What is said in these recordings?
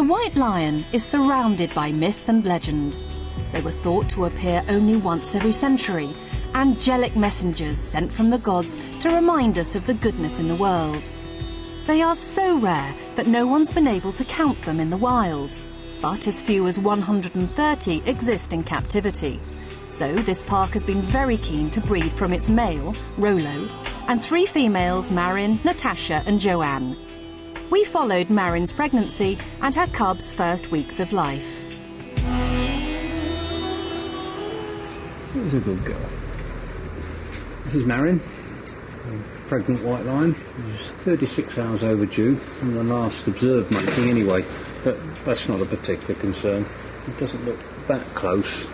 The white lion is surrounded by myth and legend. They were thought to appear only once every century, angelic messengers sent from the gods to remind us of the goodness in the world. They are so rare that no one's been able to count them in the wild, but as few as 130 exist in captivity. So this park has been very keen to breed from its male, Rolo, and 3 females, Marin, Natasha and Joanne. We followed Marin's pregnancy and her cub's first weeks of life. Here's a good girl. This is Marin, a pregnant white lion. She's 36 hours overdue from the last observed mating anyway, but that's not a particular concern. It doesn't look that close.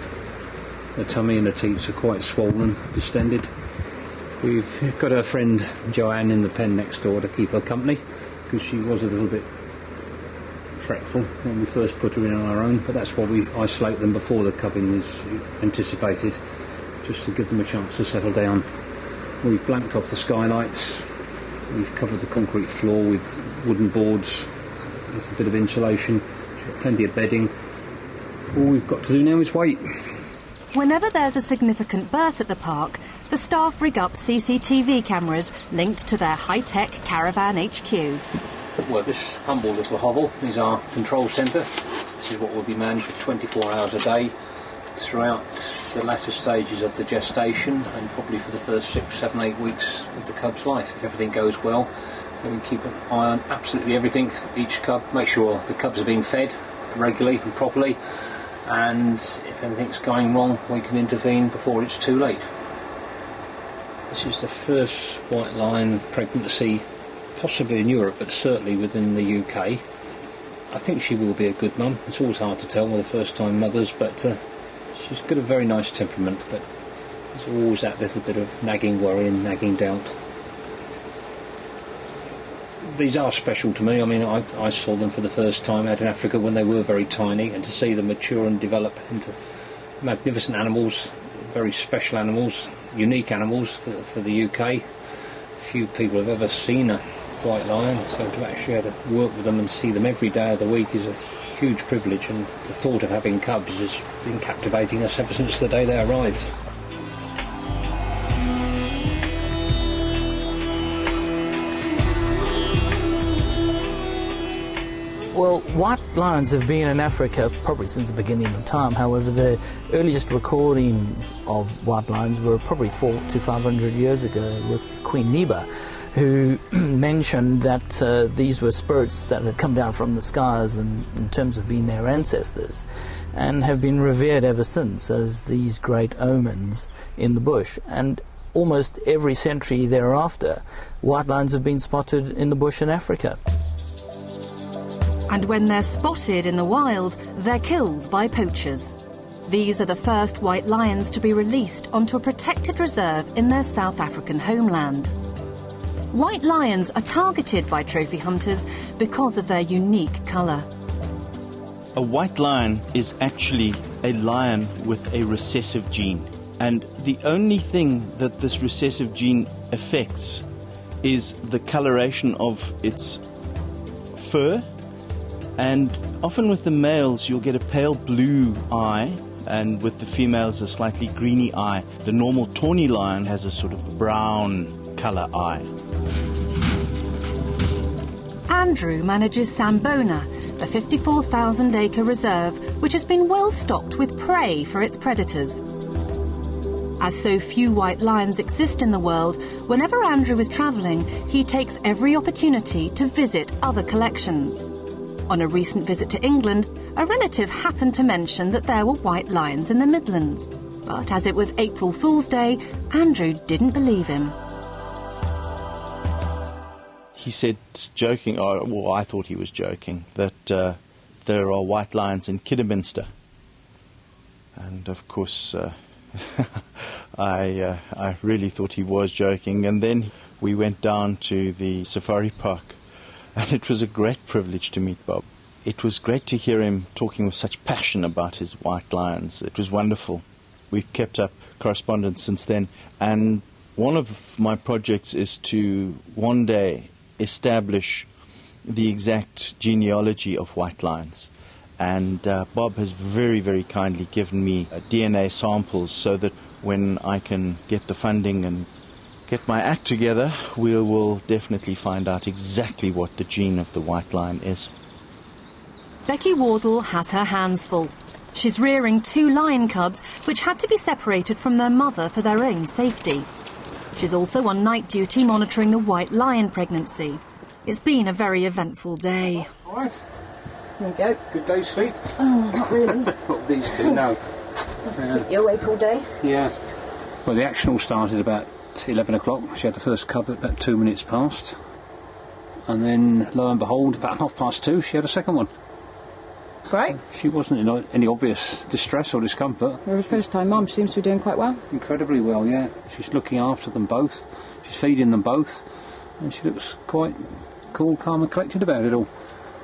The tummy and the teats are quite swollen, distended. We've got her friend Joanne in the pen next door to keep her company, because she was a little bit fretful when we first put her in on our own, but that's why we isolate them before the cubbing is anticipated, just to give them a chance to settle down. We've blanked off the skylights, we've covered the concrete floor with wooden boards, there's a bit of insulation, she's got plenty of bedding. All we've got to do now is wait. Whenever there's a significant birth at the park, the staff rig up CCTV cameras linked to their high-tech caravan HQ. Well, this humble little hovel is our control centre. This is what will be managed for 24 hours a day throughout the latter stages of the gestation and probably for the first 6, 7, 8 weeks of the cub's life. If everything goes well, we can keep an eye on absolutely everything. Each cub, make sure the cubs are being fed regularly and properly, and if anything's going wrong, we can intervene before it's too late. This is the first white lion pregnancy, possibly in Europe, but certainly within the UK. I think she will be a good mum. It's always hard to tell with the first-time mothers, but she's got a very nice temperament, but there's always that little bit of nagging worry and nagging doubt. These are special to me. I mean, I saw them for the first time out in Africa when they were very tiny, and to see them mature and develop into magnificent animals, very special animals, unique animals for the UK. Few people have ever seen a white lion, so to actually have to work with them and see them every day of the week is a huge privilege, and the thought of having cubs has been captivating us ever since the day they arrived. Well, white lions have been in Africa probably since the beginning of time. However, the earliest recordings of white lions were probably 400 to 500 years ago with Queen Neba, who mentioned that these were spirits that had come down from the skies in terms of being their ancestors, and have been revered ever since as these great omens in the bush. And almost every century thereafter, white lions have been spotted in the bush in Africa. And when they're spotted in the wild, they're killed by poachers. These are the first white lions to be released onto a protected reserve in their South African homeland. White lions are targeted by trophy hunters because of their unique colour. A white lion is actually a lion with a recessive gene. And the only thing that this recessive gene affects is the coloration of its fur. And often with the males, you'll get a pale blue eye, and with the females, a slightly greeny eye. The normal tawny lion has a sort of brown colour eye. Andrew manages Sambona, the 54,000-acre reserve, which has been well stocked with prey for its predators. As so few white lions exist in the world, whenever Andrew is travelling, he takes every opportunity to visit other collections. On a recent visit to England, a relative happened to mention that there were white lions in the Midlands. But as it was April Fool's Day, Andrew didn't believe him. He said, joking, or well, I thought he was joking, that there are white lions in Kidderminster. And of course, I really thought he was joking. And then we went down to the safari park. And it was a great privilege to meet Bob. It was great to hear him talking with such passion about his white lions. It was wonderful. We've kept up correspondence since then. And one of my projects is to one day establish the exact genealogy of white lions. And Bob has very, very kindly given me DNA samples so that when I can get the funding and get my act together, we will definitely find out exactly what the gene of the white lion is. Becky Wardle has her hands full. She's rearing 2 lion cubs, which had to be separated from their mother for their own safety. She's also on night duty monitoring the white lion pregnancy. It's been a very eventful day. All right. There you go. Good day's sleep? Oh, not really. Not these two, no. Keep you awake all day. Yeah. Well, the action all started about 11 o'clock. She had the first cub at about 2 minutes past. And then, lo and behold, about 2:30, she had a second one. Great. She wasn't in any obvious distress or discomfort. Well, the first time mum seems to be doing quite well. Incredibly well, yeah. She's looking after them both. She's feeding them both. And she looks quite cool, calm and collected about it all.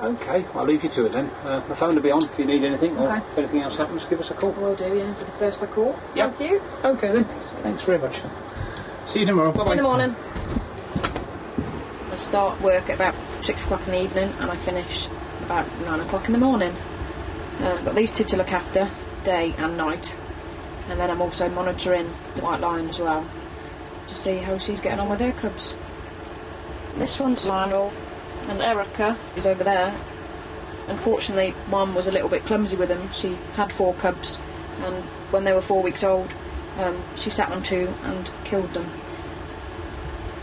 OK, I'll leave you to it then. My phone will be on if you need anything, or if anything else happens, give us a call. Will do, yeah. For the first I call. Yep. Thank you. OK then. Thanks very much. See you tomorrow. Bye-bye. In the morning. I start work at about 6 o'clock in the evening and I finish about 9 o'clock in the morning. I've got these two to look after, day and night. And then I'm also monitoring the white lion as well, to see how she's getting on with her cubs. This one's Lionel, and Erica is over there. Unfortunately, Mum was a little bit clumsy with them. She had 4 cubs, and when they were 4 weeks old, she sat on 2 and killed them.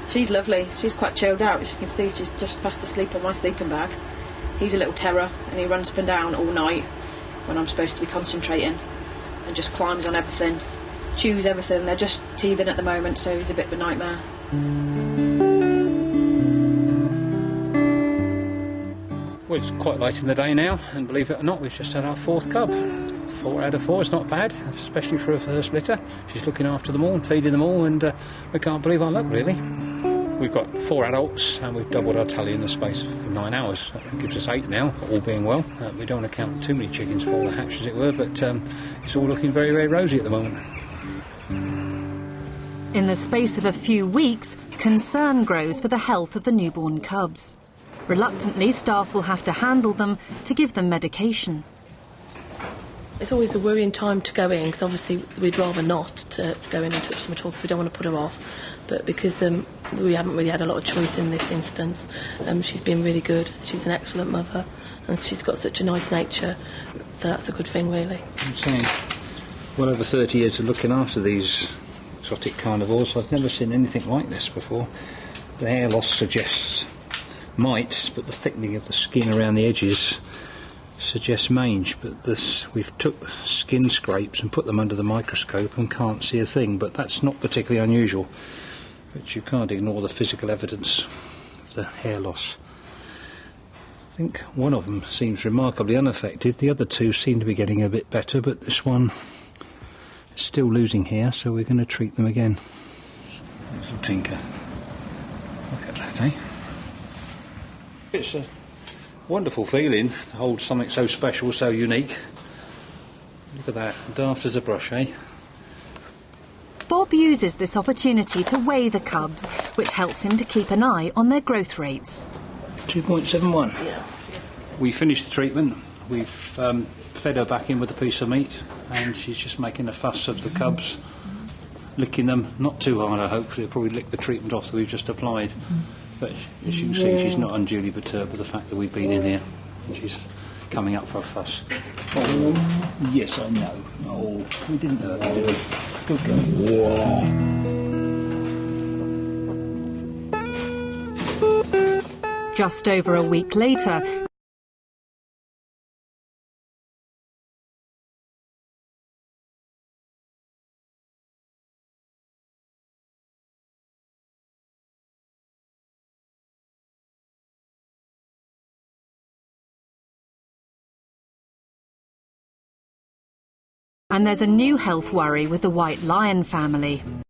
She's lovely. She's quite chilled out. As you can see, she's just fast asleep on my sleeping bag. He's a little terror, and he runs up and down all night when I'm supposed to be concentrating, and just climbs on everything, chews everything. They're just teething at the moment, so he's a bit of a nightmare. Well, it's quite late in the day now, and believe it or not, we've just had our 4th cub. 4 out of 4 is not bad, especially for a first litter. She's looking after them all and feeding them all, and we can't believe our luck, really. We've got 4 adults, and we've doubled our tally in the space of 9 hours. That gives us 8 now, all being well. We don't want to count too many chickens for the hatch, as it were, but it's all looking very, very rosy at the moment. In the space of a few weeks, concern grows for the health of the newborn cubs. Reluctantly, staff will have to handle them to give them medication. It's always a worrying time to go in, because obviously we'd rather not to go in and touch them at all, because we don't want to put her off. But because we haven't really had a lot of choice in this instance, she's been really good. She's an excellent mother, and she's got such a nice nature. So that's a good thing, really. I'm saying, well over 30 years of looking after these exotic carnivores, I've never seen anything like this before. The hair loss suggests mites, but the thickening of the skin around the edges suggests mange. But we've took skin scrapes and put them under the microscope and can't see a thing, but that's not particularly unusual. But you can't ignore the physical evidence of the hair loss. I think one of them seems remarkably unaffected. The other 2 seem to be getting a bit better, but this one is still losing hair, so we're going to treat them again. Little tinker. Look at that, eh? It's a wonderful feeling to hold something so special, so unique. Look at that, daft as a brush, eh? Bob uses this opportunity to weigh the cubs, which helps him to keep an eye on their growth rates. 2.71. Yeah. We finished the treatment. We've fed her back in with a piece of meat, and she's just making a fuss of the cubs, licking them. Not too hard, I hope. She'll probably lick the treatment off that we've just applied. But as you can see, she's not unduly perturbed with the fact that we've been in here, and she's coming up for a fuss. Oh, yes, I know. Oh, we didn't hurt her, did we? Good girl. Just over a week later, and there's a new health worry with the white lion family.